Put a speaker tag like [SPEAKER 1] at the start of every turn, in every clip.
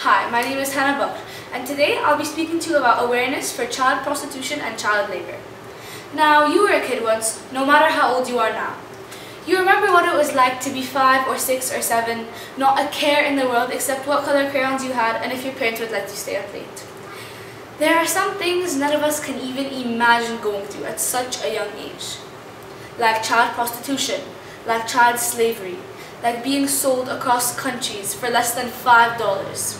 [SPEAKER 1] Hi, my name is Bakr, and today I'll be speaking to you about awareness for child prostitution and child labor. Now, you were a kid once, no matter how old you are now. You remember what it was like to be 5 or 6 or 7, not a care in the world except what color crayons you had and if your parents would let you stay up late. There are some things none of us can even imagine going through at such a young age. Like child prostitution, like child slavery, like being sold across countries for less than $5.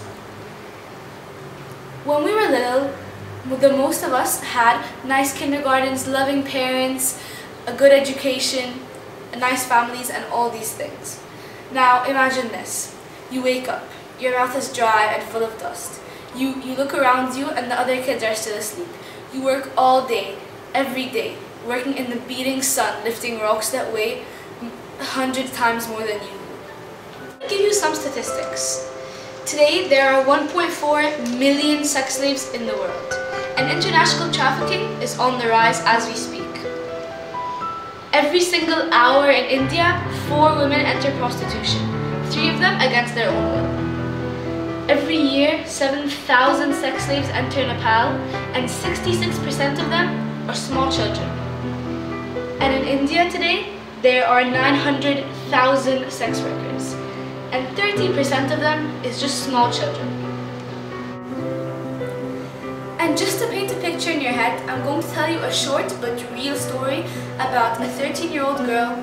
[SPEAKER 1] When we were little, the most of us had nice kindergartens, loving parents, a good education, nice families, and all these things. Now imagine this. You wake up, your mouth is dry and full of dust. You look around you and the other kids are still asleep. You work all day, every day, working in the beating sun, lifting rocks that weigh 100 times more than you. I'll give you some statistics. Today, there are 1.4 million sex slaves in the world, and international trafficking is on the rise as we speak. Every single hour in India, 4 women enter prostitution, 3 of them against their own will. Every year, 7,000 sex slaves enter Nepal, and 66% of them are small children. And in India today, there are 900,000 sex workers, and 30% of them is just small children. And just to paint a picture in your head, I'm going to tell you a short but real story about a 13-year-old girl.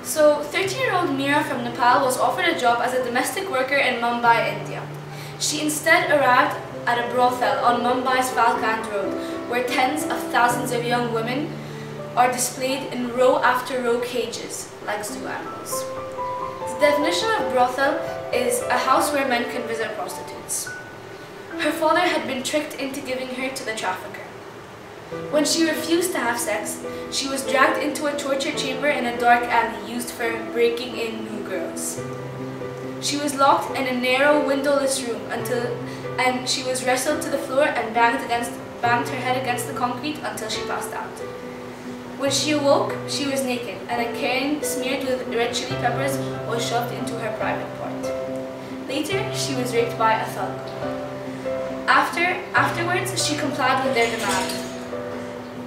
[SPEAKER 1] So, 13-year-old Meera from Nepal was offered a job as a domestic worker in Mumbai, India. She instead arrived at a brothel on Mumbai's Falkland Road, where tens of thousands of young women are displayed in row after row cages, like zoo animals. The definition of brothel is a house where men can visit prostitutes. Her father had been tricked into giving her to the trafficker. When she refused to have sex, she was dragged into a torture chamber in a dark alley used for breaking in new girls. She was locked in a narrow, windowless room and she was wrestled to the floor and banged her head against the concrete until she passed out. When she awoke, she was naked, and a cane smeared with red chili peppers was shoved into her private part. Later, she was raped by a thug. Afterwards, she complied with their demand.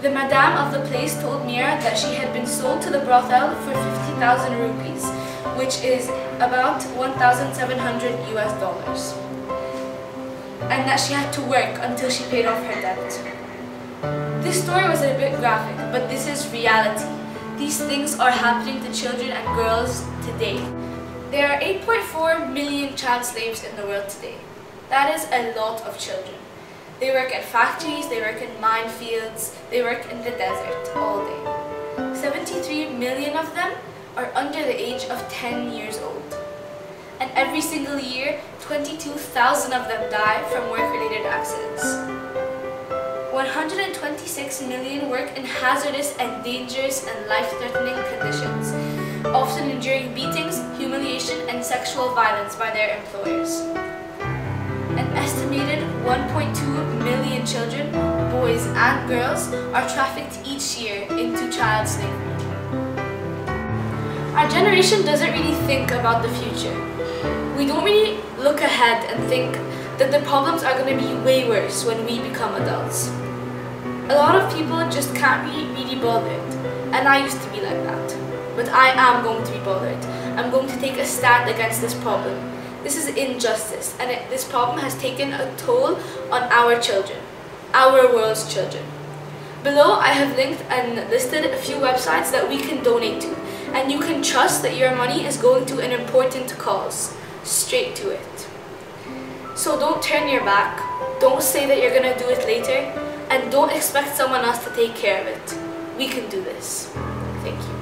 [SPEAKER 1] The madam of the place told Meera that she had been sold to the brothel for 50,000 rupees, which is about $1,700 US, and that she had to work until she paid off her debt. This story was a bit graphic, but this is reality. These things are happening to children and girls today. There are 8.4 million child slaves in the world today. That is a lot of children. They work at factories, they work in minefields, they work in the desert all day. 73 million of them are under the age of 10 years old. And every single year, 22,000 of them die from work-related accidents. 126 million work in hazardous and dangerous and life-threatening conditions, often enduring beatings, humiliation, and sexual violence by their employers. An estimated 1.2 million children, boys and girls, are trafficked each year into child slavery. Our generation doesn't really think about the future. We don't really look ahead and think that the problems are going to be way worse when we become adults. A lot of people just can't be really bothered, and I used to be like that. But I am going to be bothered. I'm going to take a stand against this problem. This is injustice, and this problem has taken a toll on our children, our world's children. Below, I have linked and listed a few websites that we can donate to, and you can trust that your money is going to an important cause, straight to it. So don't turn your back, don't say that you're going to do it later, and don't expect someone else to take care of it. We can do this. Thank you.